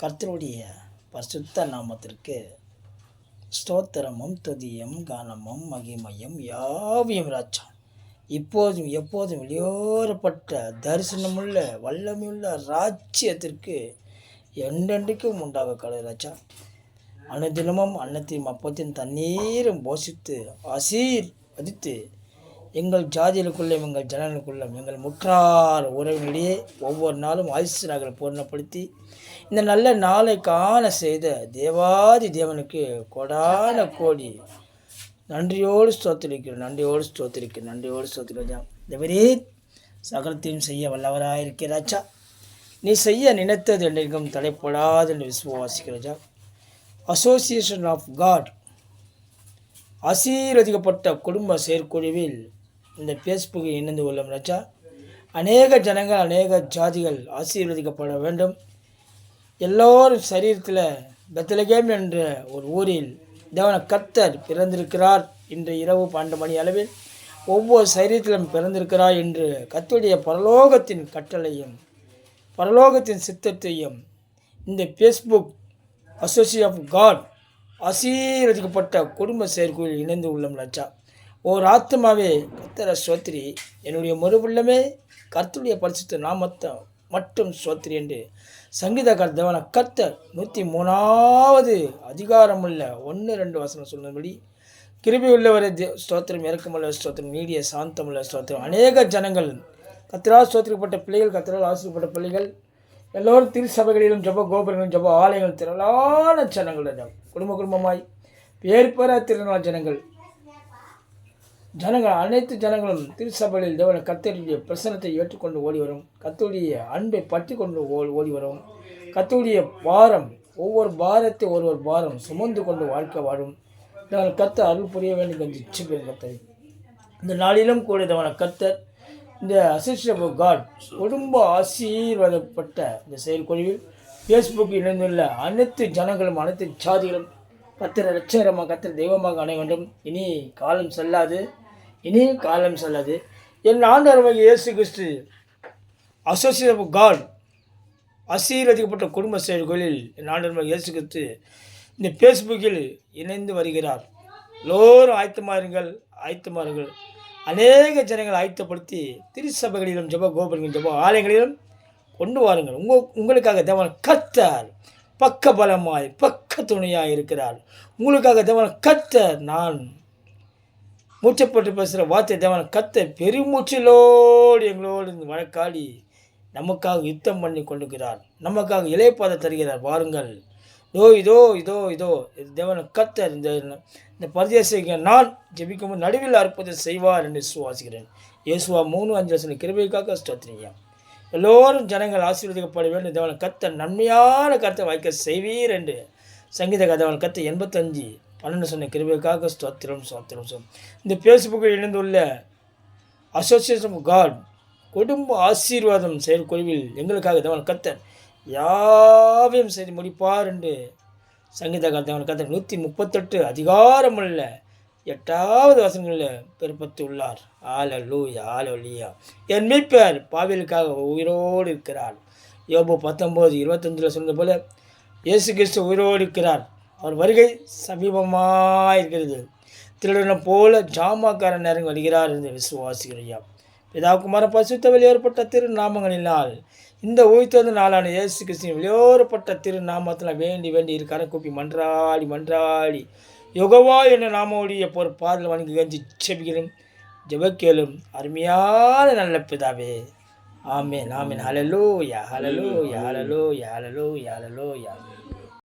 கர்த்தருடைய பரிசுத்த நாமத்திற்கு ஸ்தோத்திரமும் துதியும் கானமும் மகிமையும் யாவையும் ராஜா இப்போதும் எப்போதும் வெளியேறப்பட்ட தரிசனமுள்ள வல்லமையுள்ள ராஜ்யத்திற்கு என்றென்றைக்கும் உண்டாக கடை ராஜா. அனுதினமும் அன்னத்தையும் அப்பத்தின் தண்ணீரும் போஷித்து ஆசீர்வதித்து எங்கள் ஜாதிகளுக்குள்ளும் எங்கள் ஜனங்களுக்குள்ளும் எங்கள் முற்றார் உறவினிடையே ஒவ்வொரு நாளும் ஆயுசு பூர்ணப்படுத்தி இந்த நல்ல நாளை காண செய்த தேவாதி தேவனுக்கு கோடான கோடி நன்றியோடு ஸ்தோத்திரிக்கிறேன். தேவரே சகலத்தையும் செய்ய வல்லவராயிருக்கிறாச்சா. நீ செய்ய நினைத்தது என்றைக்கும் தடைப்படாது என்று விசுவாசிக்கிறாச்சா. அசோசியேஷன் ஆஃப் காட் ஆசீர்வதிக்கப்பட்ட குடும்ப செயற்குழுவில் இந்த ஃபேஸ்புக்கை இணைந்து கொள்ளும் ராஜா. அநேக ஜனங்கள் அநேக ஜாதிகள் ஆசீர்வதிக்கப்பட வேண்டும். எல்லோரும் சரீரத்தில் பெத்லகேம் என்ற ஒரு ஊரில் தேவன கர்த்தர் பிறந்திருக்கிறார். இன்று இரவு 12 மணி அளவில் ஒவ்வொரு சரீரத்திலும் பிறந்திருக்கிறார் என்று கர்த்தருடைய பரலோகத்தின் கட்டளையும் பரலோகத்தின் சித்தத்தையும் இந்த ஃபேஸ்புக் அசோசியேஷன் ஆஃப் காட் ஆசீர்வதிக்கப்பட்ட குடும்ப செயற்குழுவில் இணைந்து உள்ளோம் ராஜா. ஓர் ஆத்மாவே கர்த்தரை ஸ்தோத்திரி, என்னுடைய மறுபுள்ளமே கர்த்தருடைய பரிசுத்த நாமத்தை மட்டும் ஸ்தோத்திரி என்று சங்கீதக்கார தேவன கர்த்தர் 103வது அதிகாரமுள்ள 1-2 வசனம் சொன்னபடி கிருபை உள்ளவரை ஸ்தோத்திரம், இறக்கமுள்ள ஸ்தோத்திரம், நீடிய சாந்தமுள்ள ஸ்தோத்திரம். அநேக ஜனங்கள் கர்த்தரால் ஸ்தோத்திரிக்கப்பட்ட பிள்ளைகள், கர்த்தரால் ஆசீர்வதிக்கப்பட்ட பிள்ளைகள் எல்லோரும் திருச்சபைகளிலும் ஜப கோபுரங்களும் ஜப ஆலயங்கள் திரளான ஜனங்கள் குடும்பமாய் பேர் பெற திரளான ஜனங்கள் அனைத்து ஜனங்களும் திருச்சபையில் தேவன கர்த்தருடைய பிரசனத்தை ஏற்றுக்கொண்டு ஓடி வரும். கர்த்தருடைய அன்பை பற்றி கொண்டு ஓடி வரும். கர்த்தருடைய பாரம் ஒவ்வொரு பாரம் சுமந்து கொண்டு வாழ்க்கை வாழும். தேவன கர்த்தர் அருள் புரிய வேண்டும் என்று இச்சைப்பேன் கர்த்தர். இந்த நாளிலும் கூட தேவன கர்த்தர் இந்த அசோசியேஷன் ஆஃப் காட் குடும்ப ஆசீர்வாதப்பட்ட இந்த செயற்குழுவில் ஃபேஸ்புக் இணைந்துள்ள அனைத்து ஜனங்களும் அனைத்து ஜாதிகளும் கர்த்தரை ரட்சகரமாக கர்த்தர் தெய்வமாக அடைய வேண்டும். இனி காலம் செல்லாது. என் ஆண்டவராகிய இயேசு கிறிஸ்து அசோசியேஷன் ஆஃப் காட் ஆசீர்வதிக்கப்பட்ட குடும்ப செயல்களில் என் ஆண்டவராகிய இயேசு கிறிஸ்து இந்த ஃபேஸ்புக்கில் இணைந்து வருகிறார். எல்லோரும் ஆயத்தமாருங்கள். அநேக ஜனங்களை ஆயத்தப்படுத்தி திருச்சபைகளிலும் ஜப கோபுரங்களிலும் ஜப ஆலயங்களிலும் கொண்டு வாருங்கள். உங்களுக்காக தேவன் கர்த்தர் பக்க பலமாய் பக்க துணையாக இருக்கிறார். உங்களுக்காக தேவன் கர்த்தர் நான் மூச்சப்பட்டு பேசுகிற வார்த்தை தேவன் கர்த்தர் பெருமூச்சிலோடு எங்களோடு வழக்காடி நமக்காக யுத்தம் பண்ணி கொண்டிருக்கிறார். நமக்காக இளைப்பாதை தருகிறார். வாருங்கள். இதோ தேவன் கர்த்தர் இந்த பரதேசிக்கு நான் ஜெபிக்கும் நடுவில் அற்புதம் செய்வார் என்று விசுவாசிக்கிறேன். இயேசுவா 3:5 கிருபைக்காக ஸ்தோத்திரியா. எல்லோரும் ஜனங்கள் ஆசீர்வதிக்கப்பட வேண்டும். தேவன் கர்த்தர் நன்மையான கர்த்தர் வாய்க்க செய்வீர் என்று சங்கீத தேவன் கர்த்தர் 85:12 சொன்ன கிருபைக்காக ஸ்தோத்திரம். இந்த ஃபேஸ்புக்கில் இணைந்துள்ள அசோசியேஷன் ஆஃப் காட் குடும்ப ஆசீர்வாதம் செயற்குழுவில் எங்களுக்காக தேவன் கர்த்தர் யாவையும் செய்து முடிப்பார் என்று சங்கீதக்கார தேவன் கர்த்தர் 138 அதிகாரமுள்ள 8வது வசனங்களில் பெருப்பத்து உள்ளார். ஹல்லேலூயா. என் மீட்பர் பாவியலுக்காக உயிரோடு இருக்கிறார். யோபு 19:25 சொன்னது போல இயேசு கிறிஸ்து உயிரோடு இருக்கிறார். அவர் வருகை சமீபமாக இருக்கிறது. திருடனை போல ஜாமாக்காரன் நேரம் வருகிறார் என்று விசுவாசிக்கிறையா. பிதாகுமார பரிசுத்த வெளியேறப்பட்ட திருநாமங்களினால் இந்த உயிர்த்தெழுந்த நாளான இயேசு கிறிஸ்துவின் வெளியேறப்பட்ட திருநாமத்தில் வேண்டி இருக்கார கூப்பி மன்றாடி யோகவா என்ற நாமோடைய பாதல் வணங்கி கஞ்சி செபிக்கிறேன். ஜெபக்கேளும் அருமையான நல்ல பிதாவே. ஆமென். ஹல்லேலூயா.